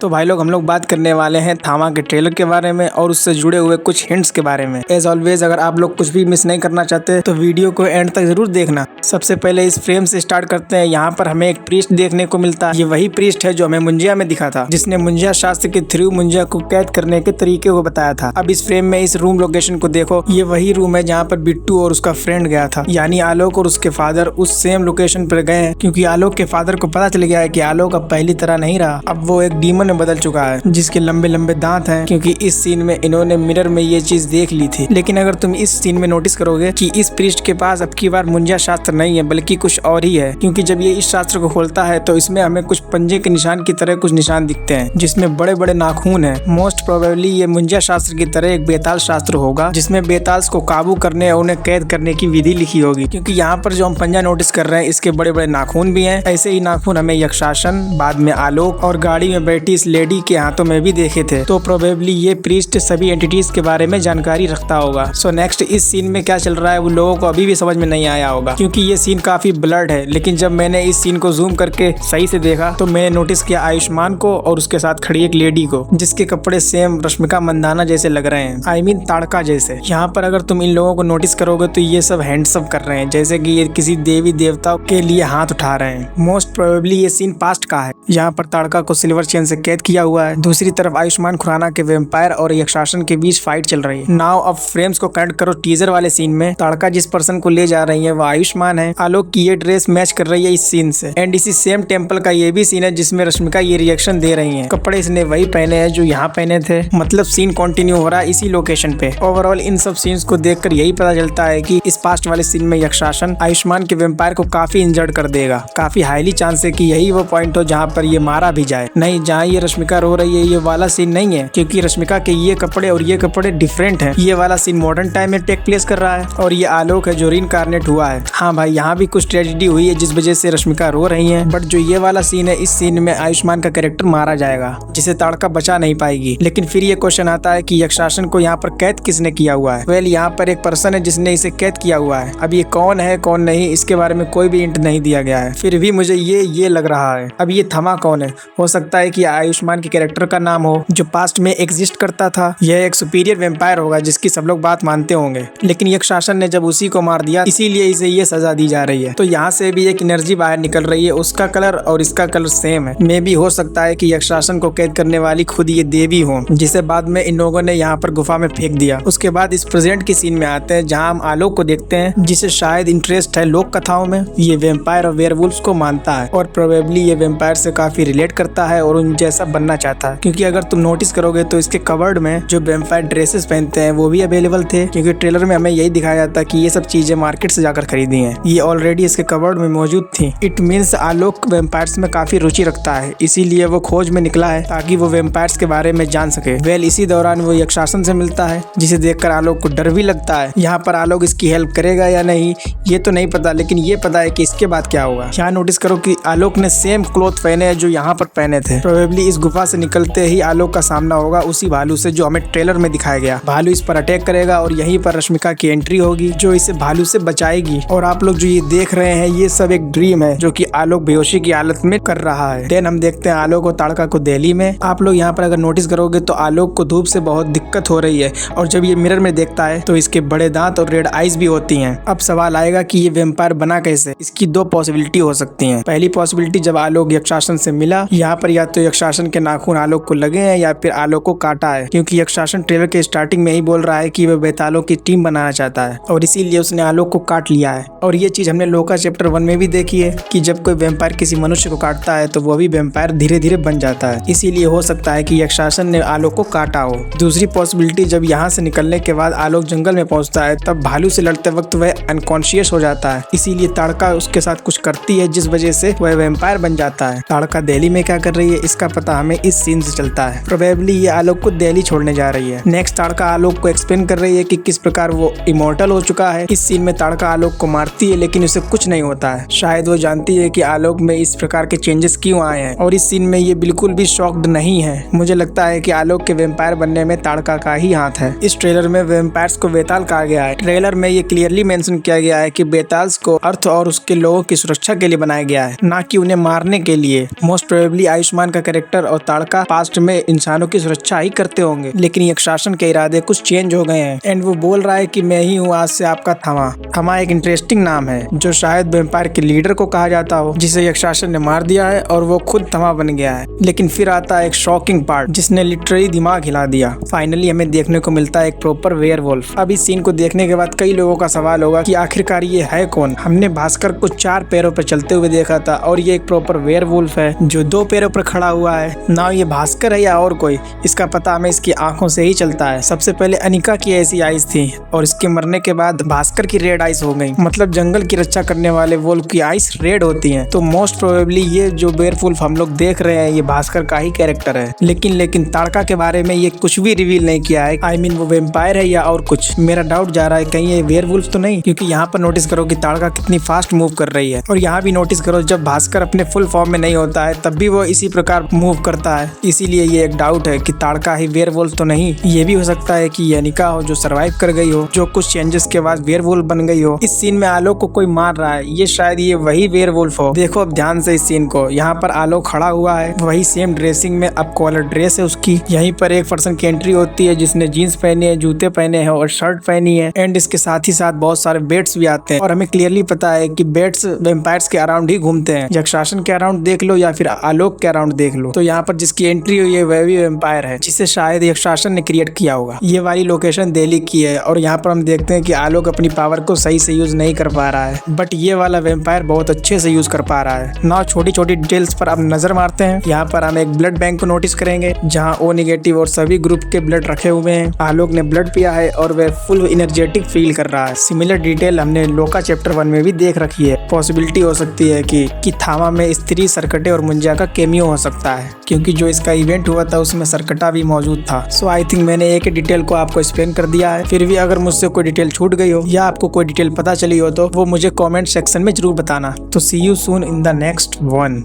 तो भाई लोग हम लोग बात करने वाले हैं थामा के ट्रेलर के बारे में और उससे जुड़े हुए कुछ हिंट्स के बारे में। एज ऑलवेज अगर आप लोग कुछ भी मिस नहीं करना चाहते तो वीडियो को एंड तक जरूर देखना। सबसे पहले इस फ्रेम से स्टार्ट करते हैं। यहाँ पर हमें एक प्रीस्ट देखने को मिलता है। ये वही प्रीस्ट है जो हमें मुंजिया में दिखा था, जिसने मुंजिया शास्त्र के थ्रू मुंजिया को कैद करने के तरीके को बताया था। अब इस फ्रेम में इस रूम लोकेशन को देखो, ये वही रूम है जहाँ पर बिट्टू और उसका फ्रेंड गया था, यानी आलोक और उसके फादर उस सेम लोकेशन पर गए हैं, क्योंकि आलोक के फादर को पता चल गया है कि आलोक अब पहली तरह नहीं रहा, अब वो एक डीमन में बदल चुका है जिसके लंबे लंबे दांत हैं, क्योंकि इस सीन में इन्होंने मिरर में ये चीज देख ली थी। लेकिन अगर तुम इस सीन में नोटिस करोगे कि इस प्रीस्ट के पास अब की बार मुंजिया शास्त्र नहीं है बल्कि कुछ और ही है, क्योंकि जब ये इस शास्त्र को खोलता है तो इसमें हमें कुछ पंजे के निशान की तरह कुछ निशान दिखते हैं जिसमें बड़े बड़े नाखून है। मोस्ट प्रोबेबली ये मुंजिया शास्त्र की तरह एक बेताल शास्त्र होगा जिसमें बेताल्स को काबू करने और उन्हें कैद करने की विधि लिखी होगी, क्योंकि यहाँ पर जो हम पंजा नोटिस कर रहे हैं इसके बड़े बड़े नाखून भी हैं। ऐसे ही नाखून हमें यक्षासन, बाद में आलोक और गाड़ी में बैठी इस लेडी के हाथों में भी देखे थे। तो प्रोबेबली ये प्रीस्ट सभी एंटिटीज के बारे में जानकारी रखता होगा। सो नेक्स्ट इस सीन में क्या चल रहा है वो लोगों को अभी भी समझ में नहीं आया होगा, क्योंकि ये सीन काफी ब्लर्ड है। लेकिन जब मैंने इस सीन को जूम करके सही से देखा तो मैंने नोटिस किया आयुष्मान को और उसके साथ खड़ी एक लेडी को, जिसके कपड़े सेम रश्मिका मंदाना जैसे लग रहे हैं, आई मीन ताड़का जैसे। यहाँ पर अगर तुम इन लोगों को नोटिस करोगे तो ये सब हैंडसम कर रहे हैं, जैसे कि ये किसी देवी देवता के लिए हाथ उठा रहे हैं। मोस्ट प्रोबेबली ये सीन पास्ट का है। यहाँ पर ताड़का को सिल्वर चेन से कैद किया हुआ है, दूसरी तरफ आयुष्मान खुराना के वेम्पायर और यक्षासन के बीच फाइट चल रही है। नाउ अब फ्रेम्स को कनेक्ट करो टीजर वाले सीन में। ताड़का जिस पर्सन को ले जा रही है वो आयुष्मान है। आलोक की ये ड्रेस मैच कर रही है इस सीन से। एंड इसी सेम टेम्पल का ये भी सीन है जिसमें रश्मिका ये रिएक्शन दे रही है। कपड़े इसने वही पहने हैं जो यहाँ पहने थे, मतलब सीन कंटिन्यू हो रहा है इसी लोकेशन पे। ओवरऑल इन सब सीन्स को देखकर यही पता चलता है कि इस पास्ट वाले सीन में यक्षासन आयुष्मान के वेम्पायर को काफी इंजर्ड कर देगा। काफी हाईली चांस है कि यही वो पॉइंट हो जहाँ पर ये मारा भी जाए। नहीं, जहाँ ये रश्मिका रो रही है ये वाला सीन नहीं है, क्योंकि रश्मिका के ये कपड़े और ये कपड़े डिफरेंट हैं। ये वाला सीन मॉडर्न टाइम में टेक प्लेस कर रहा है और ये आलोक है जो रीइंकार्नेट हुआ है। हाँ भाई, यहाँ भी कुछ ट्रेजेडी हुई है जिस वजह से रश्मिका रो रही है, बट जो ये वाला सीन है इस सीन में आयुष्मान का कैरेक्टर मारा जाएगा जिसे ताड़का बचा नहीं पाएगी। लेकिन फिर ये क्वेश्चन आता है कि यक्षासन को यहाँ पर कैद किसने किया हुआ है। वेल, यहाँ पर एक पर्सन है जिसने इसे कैद किया हुआ है। अब ये कौन है कौन नहीं इसके बारे में कोई भी हिंट नहीं दिया गया है, फिर भी मुझे ये लग रहा है। अब ये थमा कौन है? हो सकता है कि आयुष्मान के कैरेक्टर का नाम हो जो पास्ट में एग्जिस्ट करता था। यह एक सुपीरियर वेम्पायर होगा जिसकी सब लोग बात मानते होंगे, लेकिन यक्षासन ने जब उसी को मार दिया इसीलिए इसे ये सजा दी जा रही है। तो यहाँ से भी एक एनर्जी बाहर निकल रही है, उसका कलर और इसका कलर सेम है। मे भी हो सकता है कि यक्षासन को कैद करने वाली खुद ये देवी हो, जिसे बाद में इन लोगों ने यहाँ पर गुफा में फेंक दिया। उसके बाद इस प्रेजेंट की सीन में आते हैं जहाँ हम आलोक को देखते हैं, जिसे शायद इंटरेस्ट है लोक कथाओं में। ये वेम्पायर और वेयरवुल्फ्स को मानता है और प्रोबेबली ये वेम्पायर से काफी रिलेट करता है और उन जैसा बनना चाहता है, क्योंकि अगर तुम नोटिस करोगे तो इसके कवर्ड में जो वेम्पायर ड्रेसेस पहनते हैं वो भी अवेलेबल थे, क्योंकि ट्रेलर में हमें यही दिखाया जाता है कि ये सब चीजें मार्केट से जाकर खरीदी हैं। ये ऑलरेडी इसके कवर्ड में मौजूद थी। इट मीन्स आलोक वेम्पायर्स में काफी रुचि रखता है, इसीलिए वो खोज में निकला है ताकि वो वेम्पायर्स के बारे में जान सके। वेल, इसी दौरान वो यक्षासन से मिलता है जिसे देखकर आलोक को डर भी लगता है। यहाँ पर आलोक इसकी हेल्प करेगा या नहीं ये तो नहीं पता, लेकिन ये पता है कि इसके बाद क्या होगा। यहाँ नोटिस करो कि आलोक ने सेम क्लॉथ पहने हैं जो यहाँ पर पहने थे। प्रोबेबली इस गुफा से निकलते ही आलोक का सामना होगा उसी भालू से जो हमें ट्रेलर में दिखाया गया। भालू इस पर अटैक करेगा और यहीं पर रश्मिका की एंट्री होगी जो इसे भालू से बचाएगी। और आप लोग जो ये देख रहे हैं ये सब एक ड्रीम है जो कि आलोक बेहोशी की हालत में कर रहा है। देन हम देखते हैं आलोक और ताड़का को दिल्ली में। आप लोग यहाँ पर अगर नोटिस करोगे तो आलोक को धूप से बहुत दिक्कत हो रही है और जब ये मिरर में देखता है तो इसके बड़े दांत और रेड आईज भी होती हैं। अब सवाल आएगा कि ये वेम्पायर बना कैसे। इसकी दो पॉसिबिलिटी हो सकती हैं। पहली पॉसिबिलिटी, जब आलोक यक्षासन से मिला यहाँ पर या तो यक्षासन के नाखून आलोक को लगे हैं या फिर आलोक को काटा है, क्योंकि यक्षासन ट्रेलर के स्टार्टिंग में ही बोल रहा है कि वह बेतालों की टीम बनाना चाहता है और इसीलिए उसने आलोक को काट लिया है। और ये चीज हमने लोका चैप्टर 1 में भी देखी है कि जब कोई वेम्पायर किसी मनुष्य को काटता है तो वो भी वेम्पायर धीरे धीरे बन जाता है। इसीलिए हो सकता है कि यक्षासन ने आलोक को काटा हो। दूसरी पॉसिबिलिटी, जब यहाँ से निकलने के बाद आलोक जंगल में पहुंचता है तब भालू से लड़ते वक्त वह अनकॉन्शियस हो जाता है, इसीलिए ताड़का उसके साथ कुछ करती है जिस वजह से वह वेम्पायर बन जाता है। ताड़का दिल्ली में क्या कर रही है इसका पता हमें इस सीन से चलता है। प्रोबेबली ये आलोक को दिल्ली छोड़ने जा रही है। नेक्स्ट ताड़का आलोक को एक्सप्लेन कर रही है कि किस प्रकार वो इमोर्टल हो चुका है। इस सीन में ताड़का आलोक को मारती है लेकिन उसे कुछ नहीं होता है। शायद वो जानती है कि आलोक में इस प्रकार के चेंजेस क्यों आए हैं और इस सीन में ये बिल्कुल भी शॉक्ड नहीं है। मुझे लगता है कि आलोक के वेम्पायर बनने में ताड़का का ही हाथ है। इस ट्रेलर में वेम्पायर्स को बेताल कहा गया है। ट्रेलर में ये क्लियरली मेंशन किया गया है कि बेताल्स को अर्थ और उसके लोगों की सुरक्षा के लिए बनाया गया है, ना कि उन्हें मारने के लिए। मोस्ट प्रोबेबली आयुष्मान का कैरेक्टर कैरेक्टर और ताड़का पास्ट में इंसानों की सुरक्षा ही करते होंगे, लेकिन यक्षासन के इरादे कुछ चेंज हो गए हैं एंड वो बोल रहा है कि मैं ही हूँ आज से आपका थामा। थामा एक इंटरेस्टिंग नाम है जो शायद वेम्पायर के लीडर को कहा जाता हो, जिसे यक्षासन ने मार दिया है और वो खुद थामा बन गया है। लेकिन फिर आता है एक शॉकिंग पार्ट जिसने लिटरली दिमाग हिला दिया। फाइनली हमें देखने को मिलता है एक प्रॉपर वेयरवुल्फ। अब इस सीन को देखने के बाद कई लोगों का सवाल होगा कि आखिरकार ये है कौन। हमने भास्कर को 4 पैरों पर चलते हुए देखा था और ये एक प्रॉपर वेयरवुल्फ है जो 2 पैरों पर खड़ा हुआ है ना। ये भास्कर है या और कोई, इसका पता हमें इसकी आंखों से ही चलता है। सबसे पहले अनिका की ऐसी आइज थी और इसके मरने के बाद भास्कर की रेड आइज हो गई। मतलब जंगल की रक्षा करने वाले वुल्फ की आइज रेड होती हैं, तो मोस्ट प्रोबेबली ये जो वेयरवुल्फ हम लोग देख रहे हैं ये भास्कर का ही कैरेक्टर है। लेकिन ताड़का के बारे में ये कुछ भी रिवील नहीं किया है। आई मीन वो वेम्पायर है या और कुछ। मेरा डाउट जा रहा है कहीं ये वेयरवुल्फ तो नहीं, क्योंकि यहाँ पर नोटिस करो कि ताड़का कितनी फास्ट मूव कर रही है। और यहाँ भी नोटिस करो जब भास्कर अपने फुल फॉर्म में नहीं होता है तब भी वो इसी प्रकार मूव करता है। इसीलिए ये एक डाउट है कि ताड़का ही वेयरवुल्फ तो नहीं। ये भी हो सकता है कि ये अनिका हो जो सरवाइव कर गई हो, जो कुछ चेंजेस के बाद वेयरवुल्फ बन गई हो। इस सीन में आलोक को कोई मार रहा है, ये शायद ये वही वेयरवुल्फ हो। देखो अब ध्यान से इस सीन को। यहाँ पर आलोक खड़ा हुआ है वही सेम ड्रेसिंग में, अब कॉलर ड्रेस है उसकी। यहीं पर एक पर्सन की एंट्री होती है जिसने जीन्स पहनी है, जूते पहने हैं और शर्ट पहनी है एंड इसके साथ ही साथ बहुत सारे बेट्स भी आते हैं। और हमें क्लियरली पता है कि बेट्स वेम्पायर्स के अराउंड ही घूमते हैं। यक्षासन के अराउंड देख लो या फिर आलोक के अराउंड देख लो, तो यहाँ पर जिसकी एंट्री हुई है वह भी वेम्पायर है जिसे शायद यक्षासन ने क्रिएट किया होगा। ये वाली लोकेशन दिल्ली की है और यहाँ पर हम देखते हैं कि आलोक अपनी पावर को सही से यूज नहीं कर पा रहा है, बट ये वाला वेम्पायर बहुत अच्छे से यूज कर पा रहा है ना। छोटी छोटी डिटेल्स पर अब नजर मारते हैं। यहाँ पर हम एक ब्लड बैंक को नोटिस करेंगे जहाँ O नेगेटिव और सभी ग्रुप के ब्लड रखे हुए हैं। आलोक ने ब्लड पिया है और वह फुल एनर्जेटिक फील कर रहा है। सिमिलर डिटेल हमने लोका चैप्टर 1 में भी देख रखी है। पॉसिबिलिटी हो सकती है कि थामा में स्त्री, सरकटे और मुंजा का केमियो हो सकता है, क्योंकि जो इसका इवेंट हुआ था उसमें सरकटा भी मौजूद था। सो आई थिंक मैंने एक डिटेल को आपको एक्सप्लेन कर दिया है। फिर भी अगर मुझसे कोई डिटेल छूट गई हो या आपको कोई डिटेल पता चली हो तो वो मुझे कमेंट सेक्शन में जरूर बताना। तो see you soon in the next one.